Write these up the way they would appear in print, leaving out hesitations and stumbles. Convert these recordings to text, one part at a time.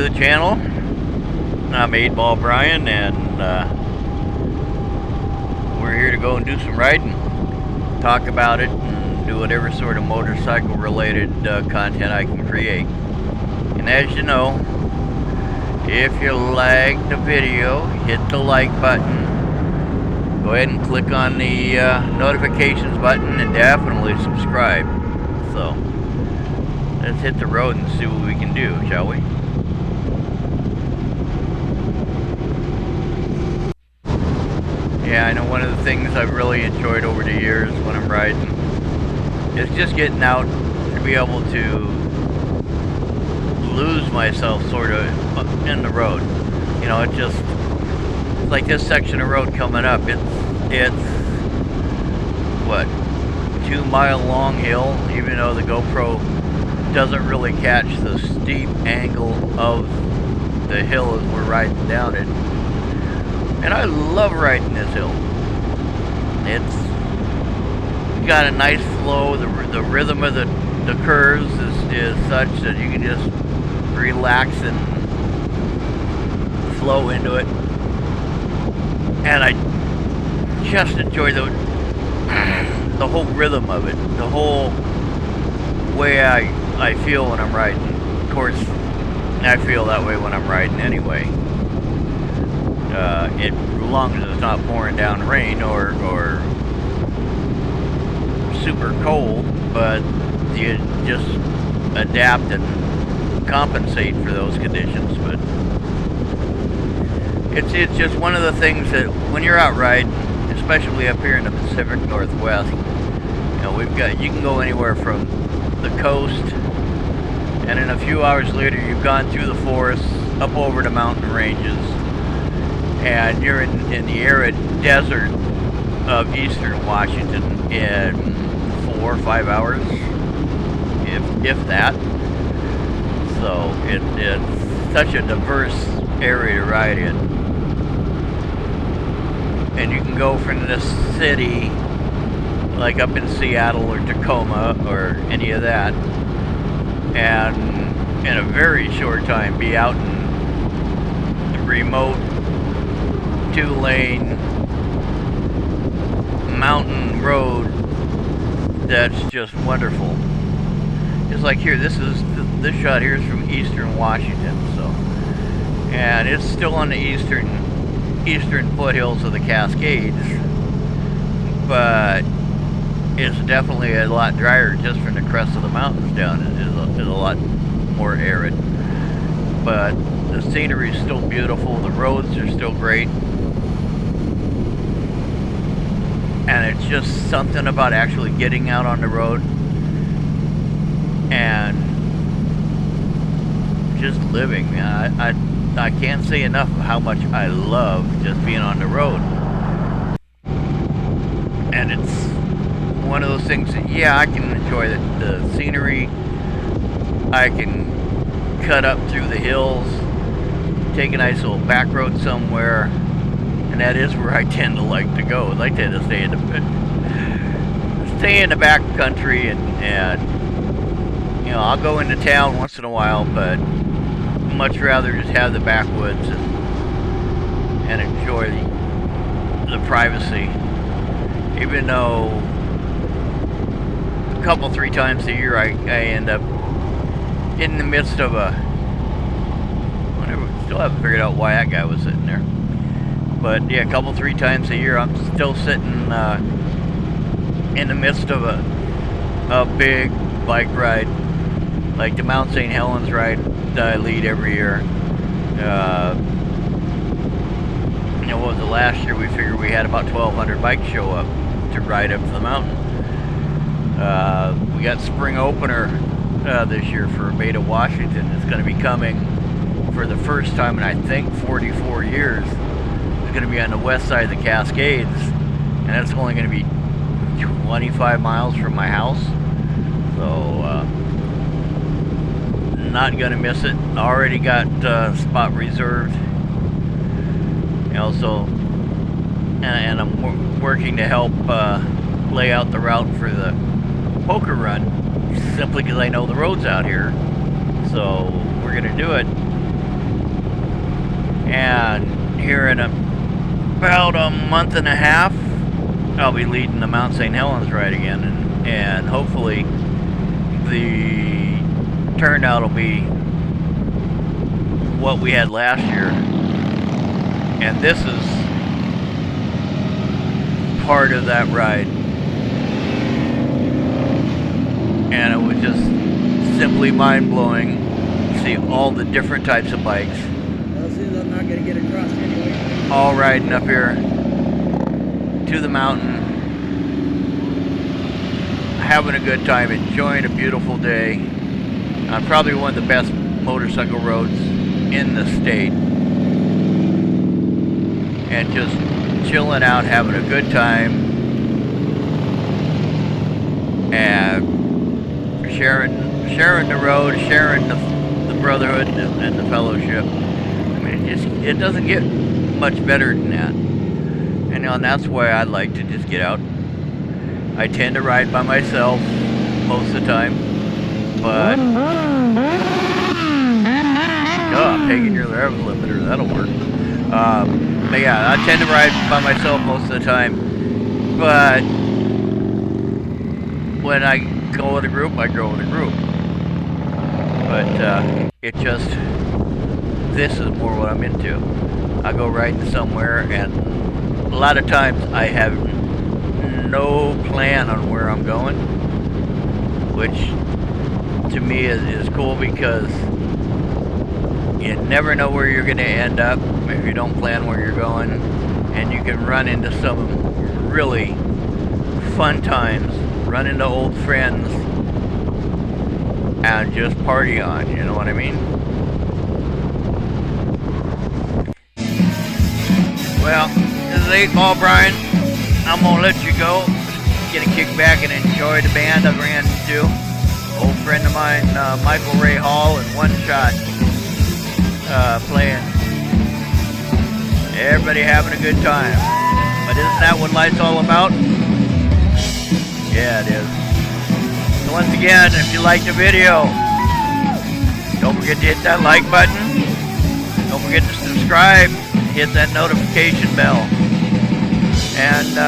to the channel. I'm 8-Ball Brian, and we're here to go and do some riding, talk about it, and do whatever sort of motorcycle related content I can create. And as you know, if you like the video, hit the like button, go ahead and click on the notifications button, and definitely subscribe. So let's hit the road and see what we can do, shall we? Yeah, I know one of the things I've really enjoyed over the years when I'm riding is just getting out to be able to lose myself sort of in the road. You know, it's like this section of road coming up. It's what, 2-mile long hill, even though the GoPro doesn't really catch the steep angle of the hill as we're riding down it. And I love riding this hill. It's got a nice flow. The rhythm of the curves is such that you can just relax and flow into it. And I just enjoy the whole rhythm of it, the whole way I feel when I'm riding. Of course, I feel that way when I'm riding anyway. As long as it's not pouring down rain or super cold, but you just adapt and compensate for those conditions. But it's just one of the things that when you're out riding, especially up here in the Pacific Northwest, you know, you can go anywhere from the coast, and in a few hours later you've gone through the forests, up over the mountain ranges, and you're in the arid desert of eastern Washington in 4 or 5 hours, if that. So it's such a diverse area to ride in. And you can go from this city, like up in Seattle or Tacoma or any of that, and in a very short time be out in the remote 2-lane mountain road that's just wonderful. It's like here, this shot here is from eastern Washington, so, and it's still on the eastern foothills of the Cascades, but it's definitely a lot drier just from the crest of the mountains down. It is a lot more arid, but the scenery is still beautiful, the roads are still great. And it's just something about actually getting out on the road and just living. I can't say enough of how much I love just being on the road. And it's one of those things that, yeah, I can enjoy the scenery. I can cut up through the hills, take a nice little back road somewhere. And that is where I tend to like to go. I tend to stay in the back country, and you know, I'll go into town once in a while, but much rather just have the backwoods and enjoy the privacy. Even though a couple, 3 times a year I end up in the midst of still haven't figured out why that guy was sitting there. But yeah, a couple, 3 times a year, I'm still sitting in the midst of a big bike ride, like the Mount St. Helens ride that I lead every year. You know, what was the last year? We figured we had about 1,200 bikes show up to ride up to the mountain. We got spring opener this year for Beta, Washington. It's going to be coming for the first time in I think 44 years. Going to be on the west side of the Cascades, and it's only going to be 25 miles from my house, so not going to miss it. Already got spot reserved, you know, so, and I'm working to help lay out the route for the poker run, simply because I know the roads out here. So we're going to do it And here in about a month and a half, I'll be leading the Mount St. Helens ride again, and hopefully the turnout will be what we had last year. And this is part of that ride. And it was just simply mind-blowing to see all the different types of bikes. Well, since I'm not going to get across anyway. All riding up here to the mountain, having a good time, enjoying a beautiful day on probably one of the best motorcycle roads in the state, and just chilling out, having a good time, and sharing the road, sharing the brotherhood and the fellowship. I mean, it doesn't get much better than that. And that's why I like to just get out. I tend to ride by myself most of the time, but taking your rev limiter, that'll work. But yeah, I tend to ride by myself most of the time, but when I go with a group, I go with a group. But it just, this is more what I'm into. I go riding somewhere, and a lot of times I have no plan on where I'm going, which to me is cool, because you never know where you're going to end up if you don't plan where you're going, and you can run into some really fun times, run into old friends, and just party on, you know what I mean? Well, this is 8 Ball Brian. I'm gonna let you go. Get a kick back and enjoy the band I ran into. Old friend of mine, Michael Ray Hall, and One Shot playing. Everybody having a good time. But isn't that what life's all about? Yeah, it is. So once again, if you liked the video, don't forget to hit that like button. Don't forget to subscribe. Hit that notification bell. And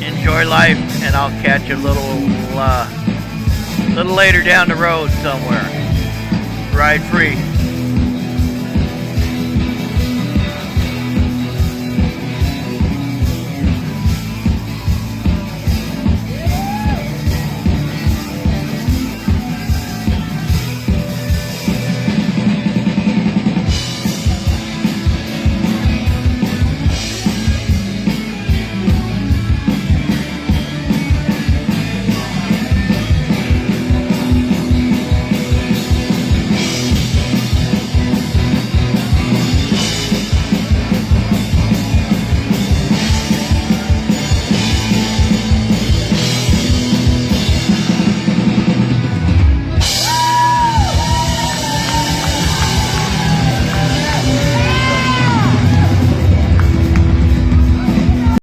enjoy life, and I'll catch you a little later down the road somewhere. Ride free.